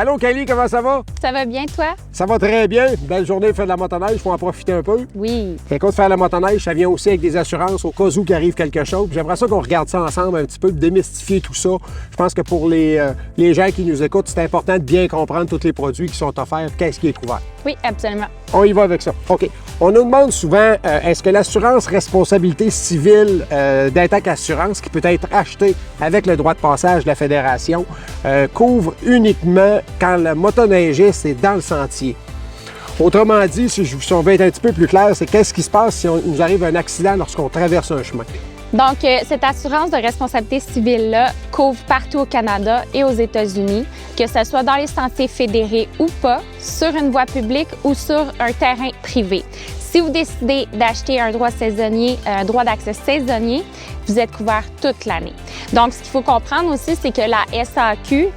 Allô, Kelly, comment ça va? Ça va bien, toi? Ça va très bien. Belle journée, faire de la motoneige, il faut en profiter un peu. Oui. Écoute, faire de la motoneige, ça vient aussi avec des assurances au cas où il arrive quelque chose. J'aimerais ça qu'on regarde ça ensemble un petit peu, démystifier tout ça. Je pense que pour les gens qui nous écoutent, c'est important de bien comprendre tous les produits qui sont offerts, qu'est-ce qui est couvert. Oui, absolument. On y va avec ça. OK. On nous demande souvent, est-ce que l'assurance responsabilité civile d'Intact Assurance, qui peut être achetée avec le droit de passage de la Fédération, couvre uniquement quand le motoneigiste est dans le sentier? Autrement dit, si on veut être un petit peu plus clair, c'est qu'est-ce qui se passe si nous arrive un accident lorsqu'on traverse un chemin? Donc, cette assurance de responsabilité civile-là couvre partout au Canada et aux États-Unis, que ce soit dans les sentiers fédérés ou pas, sur une voie publique ou sur un terrain privé. Si vous décidez d'acheter un droit saisonnier, un droit d'accès saisonnier, vous êtes couvert toute l'année. Donc, ce qu'il faut comprendre aussi, c'est que la SAQ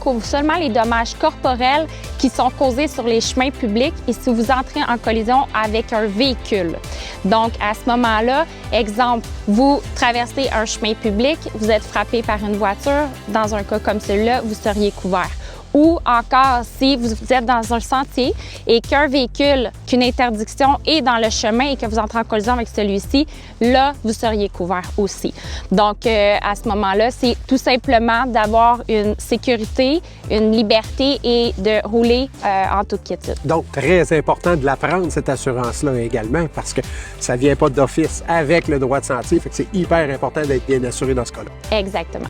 couvre seulement les dommages corporels qui sont causés sur les chemins publics et si vous entrez en collision avec un véhicule. Donc, à ce moment-là, exemple, vous traversez un chemin public, vous êtes frappé par une voiture, dans un cas comme celui-là, vous seriez couvert. Ou encore, si vous êtes dans un sentier et qu'un véhicule, qu'une interdiction est dans le chemin et que vous entrez en collision avec celui-ci, là, vous seriez couvert aussi. Donc, à ce moment-là, c'est tout simplement d'avoir une sécurité, une liberté et de rouler en toute quiétude. Donc, très important de la prendre, cette assurance-là également, parce que ça ne vient pas d'office avec le droit de sentier, fait que c'est hyper important d'être bien assuré dans ce cas-là. Exactement.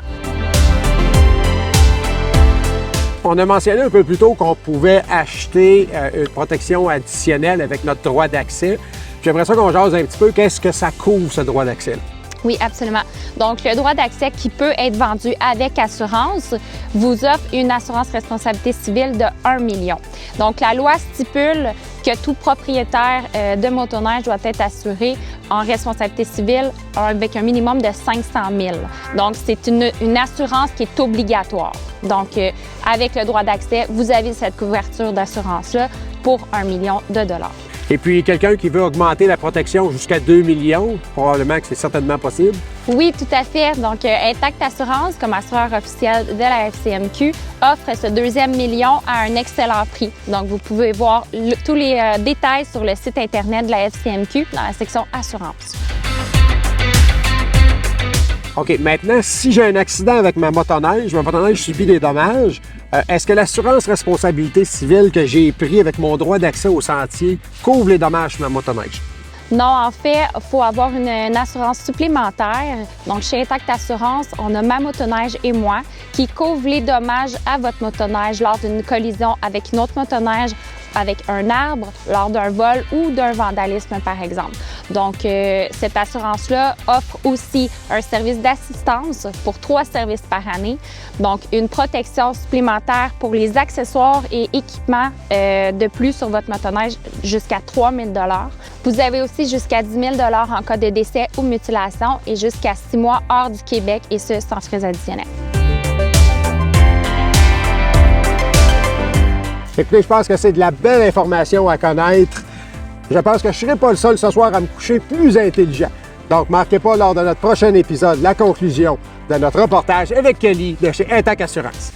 On a mentionné un peu plus tôt qu'on pouvait acheter une protection additionnelle avec notre droit d'accès. J'aimerais ça qu'on jase un petit peu. Qu'est-ce que ça couvre, ce droit d'accès? Oui, absolument. Donc, le droit d'accès qui peut être vendu avec assurance vous offre une assurance responsabilité civile de 1 million. Donc, la loi stipule que tout propriétaire de motoneige doit être assuré en responsabilité civile avec un minimum de 500 000. Donc, c'est une assurance qui est obligatoire. Donc, avec le droit d'accès, vous avez cette couverture d'assurance-là pour 1 million de dollars. Et puis, quelqu'un qui veut augmenter la protection jusqu'à 2 millions, probablement que c'est certainement possible. Oui, tout à fait. Donc, Intact Assurance, comme assureur officiel de la FCMQ, offre ce deuxième million à un excellent prix. Donc, vous pouvez voir tous les détails sur le site Internet de la FCMQ dans la section Assurance. OK, maintenant, si j'ai un accident avec ma motoneige subit des dommages, est-ce que l'assurance responsabilité civile que j'ai pris avec mon droit d'accès au sentier couvre les dommages sur ma motoneige? Non, en fait, il faut avoir une assurance supplémentaire. Donc, chez Intact Assurance, on a Ma Motoneige et moi qui couvre les dommages à votre motoneige lors d'une collision avec une autre motoneige, avec un arbre, lors d'un vol ou d'un vandalisme, par exemple. Donc, cette assurance-là offre aussi un service d'assistance pour 3 services par année. Donc, une protection supplémentaire pour les accessoires et équipements de plus sur votre motoneige jusqu'à 3 000 $. Vous avez aussi jusqu'à 10 000 $ en cas de décès ou mutilation et jusqu'à 6 mois hors du Québec, et ce, sans frais additionnels. Écoutez, je pense que c'est de la belle information à connaître. Je pense que je ne serai pas le seul ce soir à me coucher plus intelligent. Donc, manquez pas lors de notre prochain épisode la conclusion de notre reportage avec Kelly de chez Intact Assurance.